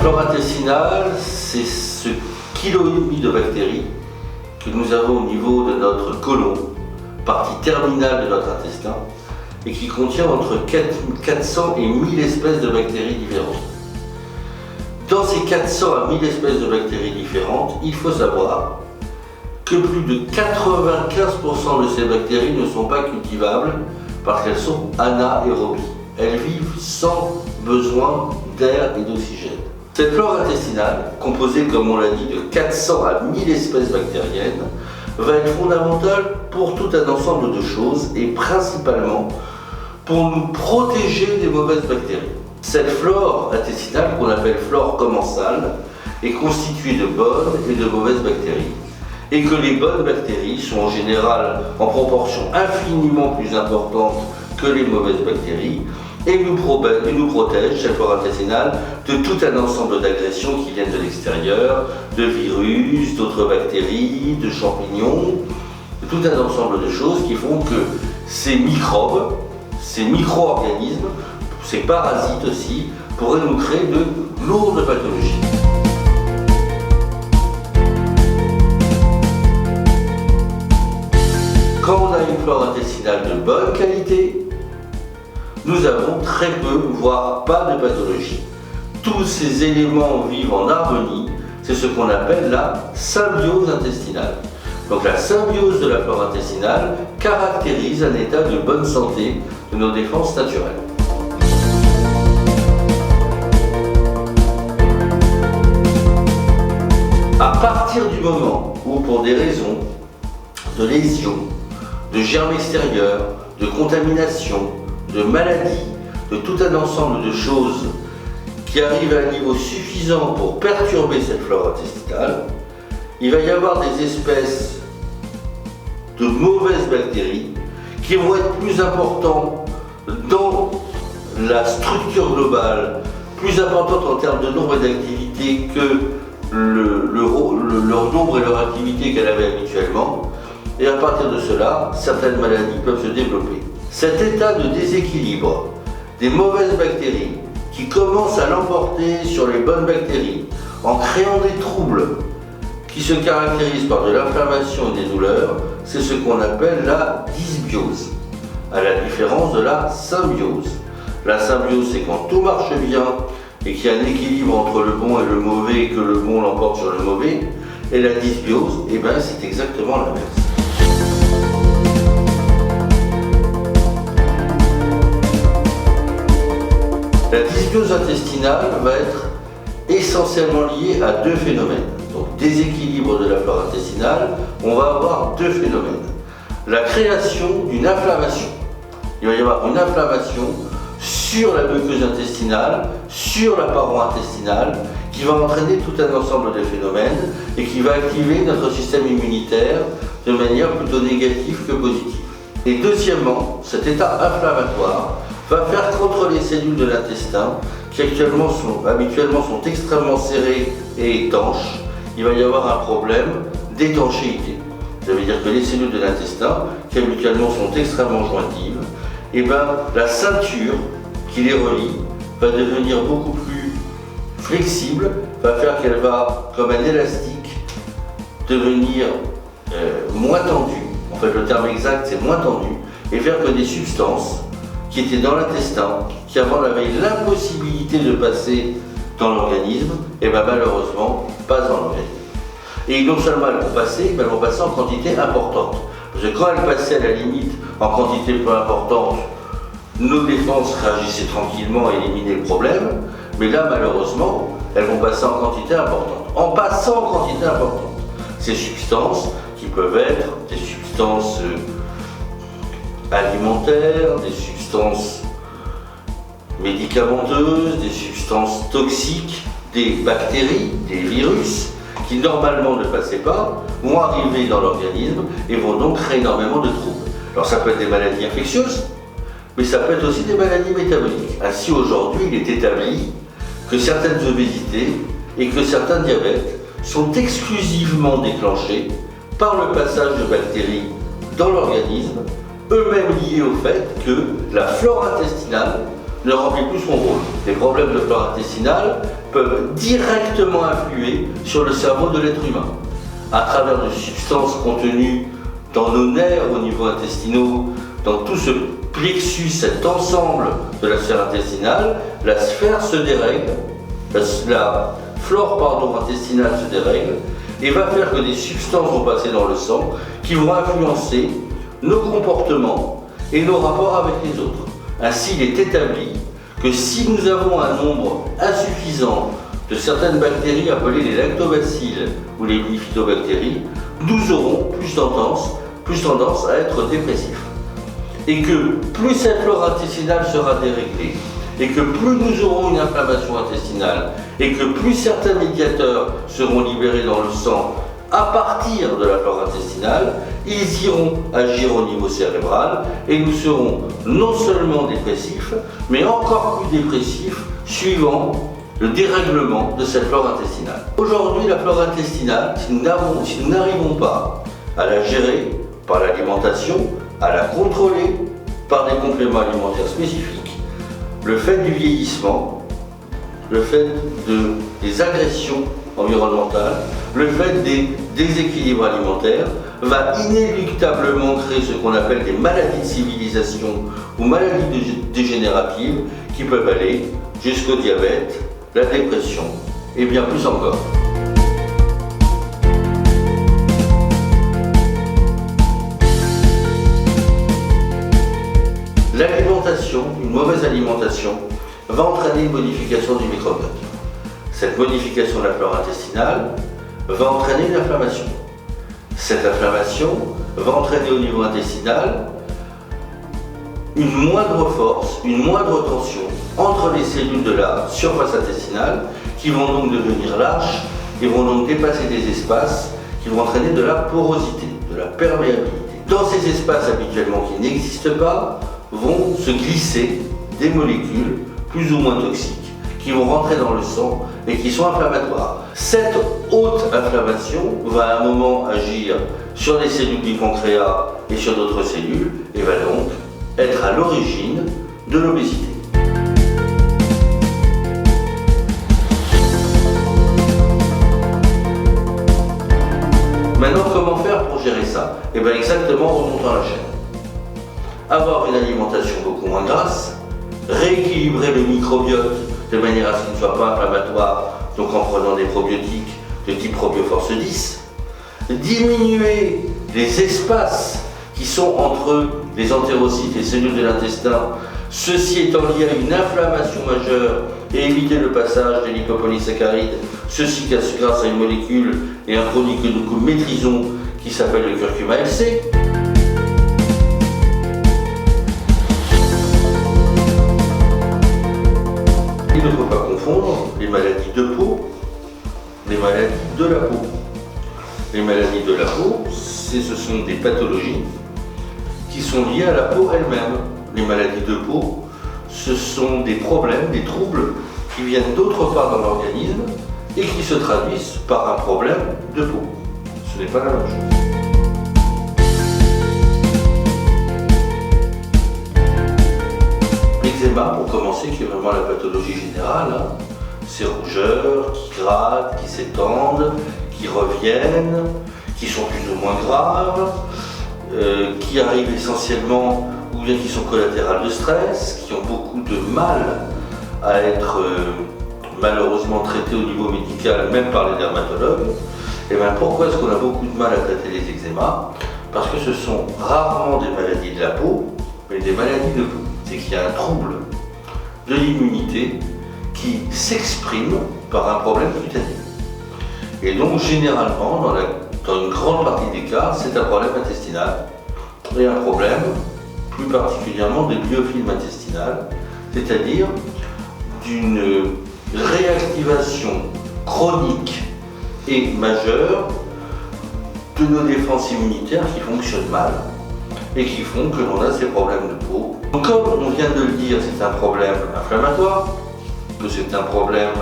flore intestinale, c'est ce kilo et demi de bactéries que nous avons au niveau de notre côlon, partie terminale de notre intestin, et qui contient entre 400 et 1000 espèces de bactéries différentes. Dans ces 400 à 1000 espèces de bactéries différentes, il faut savoir que plus de 95% de ces bactéries ne sont pas cultivables parce qu'elles sont anaérobies. Elles vivent sans besoin d'air et d'oxygène. Cette flore intestinale, composée comme on l'a dit de 400 à 1000 espèces bactériennes, va être fondamentale pour tout un ensemble de choses et principalement pour nous protéger des mauvaises bactéries. Cette flore intestinale, qu'on appelle flore commensale, est constituée de bonnes et de mauvaises bactéries, et que les bonnes bactéries sont en général en proportion infiniment plus importante que les mauvaises bactéries, et nous protège, cette flore intestinale, de tout un ensemble d'agressions qui viennent de l'extérieur, de virus, d'autres bactéries, de champignons, de tout un ensemble de choses qui font que ces microbes, ces micro-organismes, ces parasites aussi, pourraient nous créer de lourdes pathologies. Quand on a une flore intestinale de bonne qualité, nous avons très peu, voire pas de pathologie. Tous ces éléments vivent en harmonie, c'est ce qu'on appelle la symbiose intestinale. Donc la symbiose de la flore intestinale caractérise un état de bonne santé de nos défenses naturelles. À partir du moment où, pour des raisons de lésions, de germes extérieurs, de contamination, de maladies, de tout un ensemble de choses qui arrivent à un niveau suffisant pour perturber cette flore intestinale, il va y avoir des espèces de mauvaises bactéries qui vont être plus importantes dans la structure globale, plus importantes en termes de nombre d'activités que leur nombre et leur activité qu'elle avait habituellement, et à partir de cela, certaines maladies peuvent se développer. Cet état de déséquilibre des mauvaises bactéries qui commencent à l'emporter sur les bonnes bactéries en créant des troubles qui se caractérisent par de l'inflammation et des douleurs, c'est ce qu'on appelle la dysbiose, à la différence de la symbiose. La symbiose, c'est quand tout marche bien et qu'il y a un équilibre entre le bon et le mauvais, et que le bon l'emporte sur le mauvais. Et la dysbiose, c'est exactement l'inverse. La dysbiose intestinale va être essentiellement liée à deux phénomènes. Donc, déséquilibre de la flore intestinale, on va avoir deux phénomènes. La création d'une inflammation. Il va y avoir une inflammation sur la muqueuse intestinale, sur la paroi intestinale, qui va entraîner tout un ensemble de phénomènes et qui va activer notre système immunitaire de manière plutôt négative que positive. Et deuxièmement, cet état inflammatoire va faire qu'entre les cellules de l'intestin, qui habituellement sont extrêmement serrées et étanches, il va y avoir un problème d'étanchéité. Ça veut dire que les cellules de l'intestin, qui habituellement sont extrêmement jointives, la ceinture qui les relie va devenir beaucoup plus flexible, va faire qu'elle va, comme un élastique, devenir moins tendue. En fait, le terme exact, c'est moins tendu, et faire que des substances qui étaient dans l'intestin, qui avant avaient l'impossibilité de passer dans l'organisme, malheureusement, passent dans l'organisme. Et non seulement elles vont passer, mais elles vont passer en quantité importante. Parce que quand elles passaient à la limite en quantité peu importante, nos défenses réagissaient tranquillement et éliminaient le problème, mais là, malheureusement, elles vont passer en quantité importante. En passant en quantité importante, ces substances qui peuvent être des substances alimentaires, des substances médicamenteuses, des substances toxiques, des bactéries, des virus, qui normalement ne passaient pas, vont arriver dans l'organisme et vont donc créer énormément de troubles. Alors ça peut être des maladies infectieuses, mais ça peut être aussi des maladies métaboliques. Ainsi aujourd'hui, il est établi que certaines obésités et que certains diabètes sont exclusivement déclenchés par le passage de bactéries dans l'organisme, eux-mêmes liés au fait que la flore intestinale ne remplit plus son rôle. Les problèmes de flore intestinale peuvent directement influer sur le cerveau de l'être humain, à travers de substances contenues dans nos nerfs au niveau intestinaux, dans tout ce plexus, cet ensemble de la sphère intestinale. La sphère se dérègle, la flore intestinale se dérègle et va faire que des substances vont passer dans le sang qui vont influencer nos comportements et nos rapports avec les autres. Ainsi, il est établi que si nous avons un nombre insuffisant de certaines bactéries appelées les lactobacilles ou les bifidobactéries, nous aurons plus tendance à être dépressifs. Et que plus cette flore intestinale sera déréglée, et que plus nous aurons une inflammation intestinale, et que plus certains médiateurs seront libérés dans le sang à partir de la flore intestinale, ils iront agir au niveau cérébral et nous serons non seulement dépressifs, mais encore plus dépressifs suivant le dérèglement de cette flore intestinale. Aujourd'hui, la flore intestinale, si nous n'arrivons pas à la gérer par l'alimentation, à la contrôler par des compléments alimentaires spécifiques, le fait du vieillissement, le fait des agressions environnementales, le fait des déséquilibres alimentaires va inéluctablement créer ce qu'on appelle des maladies de civilisation ou maladies dégénératives qui peuvent aller jusqu'au diabète, la dépression et bien plus encore. L'alimentation, une mauvaise alimentation, va entraîner une modification du microbiote. Cette modification de la flore intestinale va entraîner une inflammation. Cette inflammation va entraîner au niveau intestinal une moindre force, une moindre tension entre les cellules de la surface intestinale qui vont donc devenir lâches et vont donc dépasser des espaces qui vont entraîner de la porosité, de la perméabilité. Dans ces espaces habituellement qui n'existent pas, vont se glisser des molécules plus ou moins toxiques qui vont rentrer dans le sang et qui sont inflammatoires. Cette haute inflammation va à un moment agir sur les cellules du pancréas et sur d'autres cellules et va donc être à l'origine de l'obésité. Maintenant, comment faire pour gérer ça? Et bien exactement en remontant la chaîne. Avoir une alimentation beaucoup moins grasse, rééquilibrer le microbiote de manière à ce qu'il ne soit pas inflammatoire, donc en prenant des probiotiques de type Probioforce 10, diminuer les espaces qui sont entre les entérocytes et les cellules de l'intestin, ceci étant lié à une inflammation majeure et éviter le passage des lipopolysaccharides, ceci grâce à une molécule et un produit que nous maîtrisons qui s'appelle le curcuma LC. Il ne faut pas confondre les maladies de peau, les maladies de la peau. Les maladies de la peau, ce sont des pathologies qui sont liées à la peau elle-même. Les maladies de peau, ce sont des problèmes, des troubles qui viennent d'autre part dans l'organisme et qui se traduisent par un problème de peau. Ce n'est pas la même chose. L'eczéma, pour commencer, qui est vraiment la pathologie générale, ces rougeurs qui grattent, qui s'étendent, qui reviennent, qui sont plus ou moins graves, qui arrivent essentiellement ou bien qui sont collatérales de stress, qui ont beaucoup de mal à être malheureusement traités au niveau médical, même par les dermatologues. Et bien pourquoi est-ce qu'on a beaucoup de mal à traiter les eczémas? Parce que ce sont rarement des maladies de la peau, mais des maladies de peau. C'est qu'il y a un trouble de l'immunité qui s'exprime par un problème cutané. Et donc généralement, dans une grande partie des cas, c'est un problème intestinal et un problème plus particulièrement de biofilm intestinal, c'est-à-dire d'une réactivation chronique et majeure de nos défenses immunitaires qui fonctionnent mal et qui font que l'on a ces problèmes de peau. Donc, comme on vient de le dire, c'est un problème inflammatoire, que c'est un problème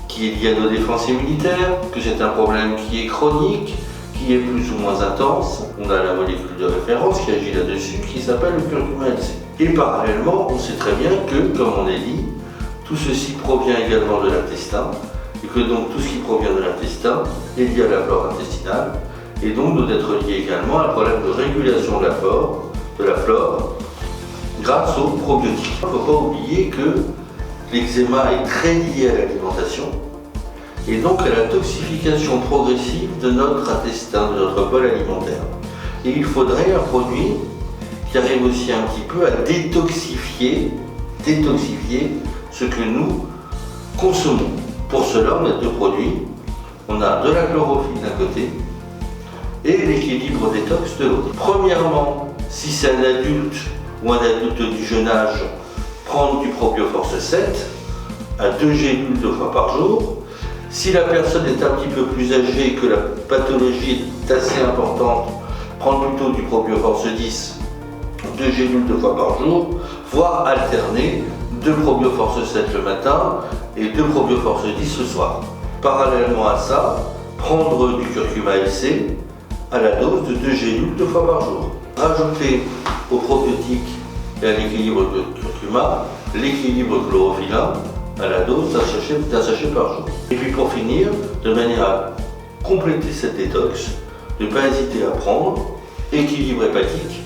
qui est lié à nos défenses immunitaires, que c'est un problème qui est chronique, qui est plus ou moins intense. On a la molécule de référence qui agit là-dessus, qui s'appelle le curcuma LC. Et parallèlement, on sait très bien que, comme on a dit, Tout ceci provient également de l'intestin, et que donc tout ce qui provient de l'intestin est lié à la flore intestinale, et donc doit être lié également à un problème de régulation de la flore grâce aux probiotiques. Il ne faut pas oublier que l'eczéma est très lié à l'alimentation, et donc à la toxification progressive de notre intestin, de notre bol alimentaire. Et il faudrait un produit qui arrive aussi un petit peu à détoxifier ce que nous consommons. Pour cela, on a deux produits. On a de la chlorophylle d'un côté et l'équilibre détox de l'autre. Premièrement, si c'est un adulte ou un adulte du jeune âge, prendre du Probioforce 7 à 2 gélules 2 fois par jour. Si la personne est un petit peu plus âgée et que la pathologie est assez importante, prendre plutôt du Probioforce 10, 2 gélules 2 fois par jour, voire alterner 2 Probioforce 7 le matin et 2 Probioforce 10 le soir. Parallèlement à ça, prendre du curcuma LC à la dose de 2 gélules 2 fois par jour. Rajouter aux probiotiques et à l'équilibre de curcuma l'équilibre chlorophyllin à la dose d'un sachet par jour. Et puis pour finir, de manière à compléter cette détox, ne pas hésiter à prendre équilibre hépatique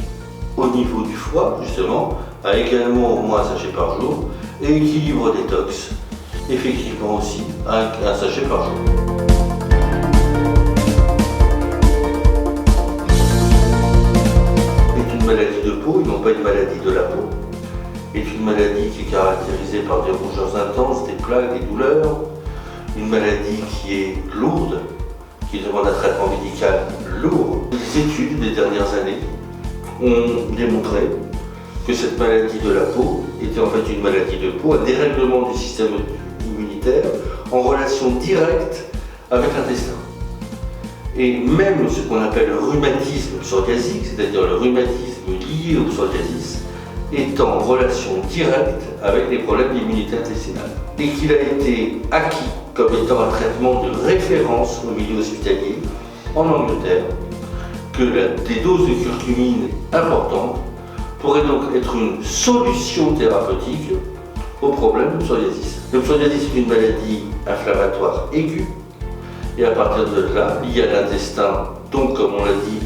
au niveau du foie, justement, à également au moins un sachet par jour, et équilibre détox, effectivement aussi, un sachet par jour. C'est une maladie de peau, et non pas une maladie de la peau. Est une maladie qui est caractérisée par des rougeurs intenses, des plaques, des douleurs, une maladie qui est lourde, qui demande un traitement médical lourd. Les études des dernières années ont démontré que cette maladie de la peau était en fait une maladie de peau, un dérèglement du système immunitaire en relation directe avec l'intestin. Et même ce qu'on appelle le rhumatisme psoriasique, c'est-à-dire le rhumatisme lié au psoriasis, est en relation directe avec les problèmes d'immunité intestinale. Et qu'il a été acquis comme étant un traitement de référence au milieu hospitalier en Angleterre, que des doses de curcumine importantes pourraient donc être une solution thérapeutique au problème de psoriasis. Le psoriasis est une maladie inflammatoire aiguë, et à partir de là, liée à l'intestin, donc comme on l'a dit,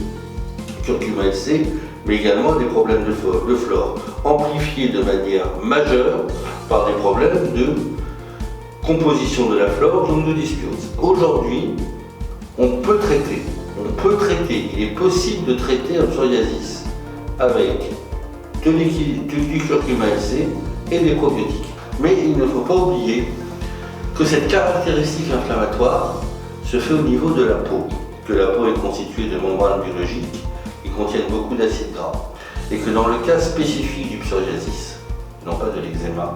curcuma LC, mais également des problèmes de flore, amplifiés de manière majeure par des problèmes de composition de la flore, donc de dysbiose. Aujourd'hui, on peut traiter, il est possible de traiter un psoriasis avec du curcuma LC et des probiotiques. Mais il ne faut pas oublier que cette caractéristique inflammatoire se fait au niveau de la peau, que la peau est constituée de membranes biologiques qui contiennent beaucoup d'acides gras, et que dans le cas spécifique du psoriasis, non pas de l'eczéma,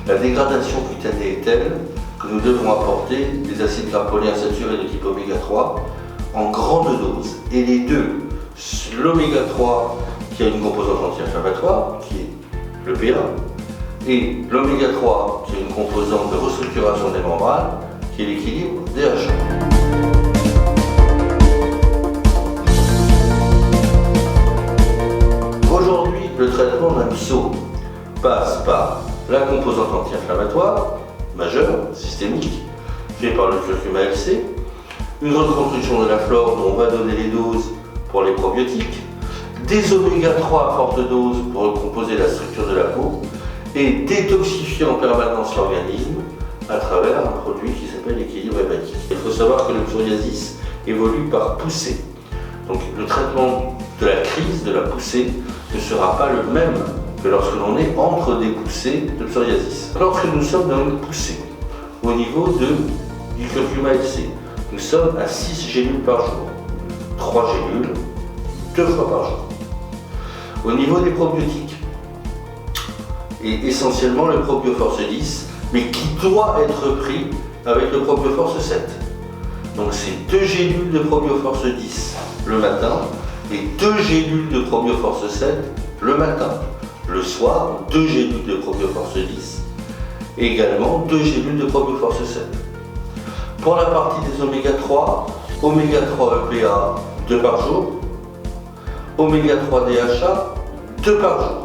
la dégradation cutanée est telle que nous devons apporter des acides gras polyinsaturés de type oméga 3 en grande dose. Et les deux, l'oméga 3 qui a une composante anti-inflammatoire, qui est le P1, et l'oméga 3 qui a une composante de restructuration des membranes, qui est l'équilibre DHA. Aujourd'hui, le traitement d'un pso passe par la composante anti-inflammatoire majeure, systémique, fait par le curcuma LC, une reconstruction de la flore dont on va donner les doses pour les probiotiques, des oméga 3 à forte dose pour recomposer la structure de la peau, et détoxifier en permanence l'organisme à travers un produit qui s'appelle l'équilibre hépatique. Il faut savoir que le psoriasis évolue par poussée. Donc le traitement de la crise, de la poussée, ne sera pas le même que lorsque l'on est entre des poussées de psoriasis. Lorsque nous sommes dans une poussée, au niveau du curcuma LC, nous sommes à 6 gélules par jour, 3 gélules, 2 fois par jour. Au niveau des probiotiques, et essentiellement le Probioforce 10, mais qui doit être pris avec le Probioforce 7. Donc c'est 2 gélules de Probioforce 10 le matin et 2 gélules de Probioforce 7 le matin. Le soir, 2 gélules de Probioforce 10 et également 2 gélules de Probioforce 7. Pour la partie des oméga 3, oméga 3 EPA 2 par jour, oméga 3 DHA 2 par jour.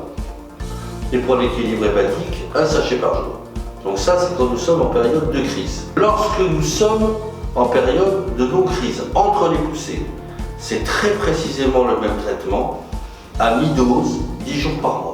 Et pour l'équilibre hépatique, un sachet par jour. Donc ça, c'est quand nous sommes en période de crise. Lorsque nous sommes en période de non-crise, entre les poussées, c'est très précisément le même traitement à mi-dose, 10 jours par mois.